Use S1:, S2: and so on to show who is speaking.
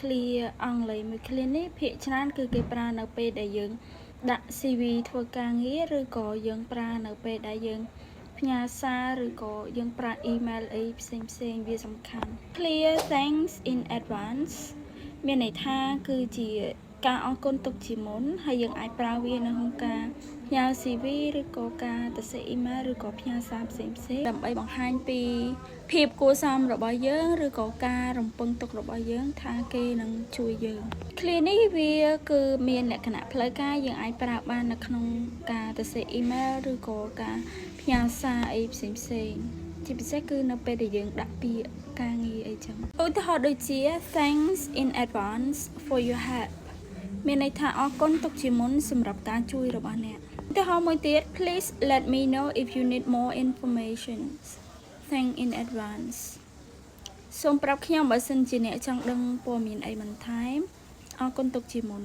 S1: clear អង់គ្លេសមួយ clear នេះភាគច្រើនគឺគេប្រើនៅពេលដែលយើងដាក់ CV ធ្វើការងារឬក៏យើងប្រើនៅពេលដែលយើងផ្ញើសារឬក៏យើងប្រើ email អីផ្សេងវាសំខាន់ clear thanks in advance មានន័យថាគឺជាការអរគុណទុកជាមុនហើយយើងអាចប្រើវានៅក្នុងការផ្ញើ CV ឬក៏ការទៅសេ email ឬក៏ផ្ញើសារផ្សេងដើម្បីបង្ហាញពីភាពគួរសមរបស់យើងឬក៏ការរំពឹងទុករបស់យើងថាគេនឹងជួយយើង clear នេះវាគឺមានលក្ខណៈផ្លូវការយើងអាចប្រើបាននៅក្នុងការទៅសេ email ឬក៏ការផ្ញើសារអីផ្សេងជាពិសេសគឺនៅពេលដែលយើងដាក់ពាក្យការងារអីចឹងឧទាហរណ៍ដូចជា thanks in advance for your help មានន័យថាអរគុណទុកជាមុនសម្រាប់ការជួយរបស់អ្នកឧទាហរណ៍មួយទៀត please let me know if you need more information thank in advance សូមប្រាប់ខ្ញុំបើសិនជាអ្នកចង់ដឹងព័ត៌មានអីបន្ថែមអរគុណទុកជាមុន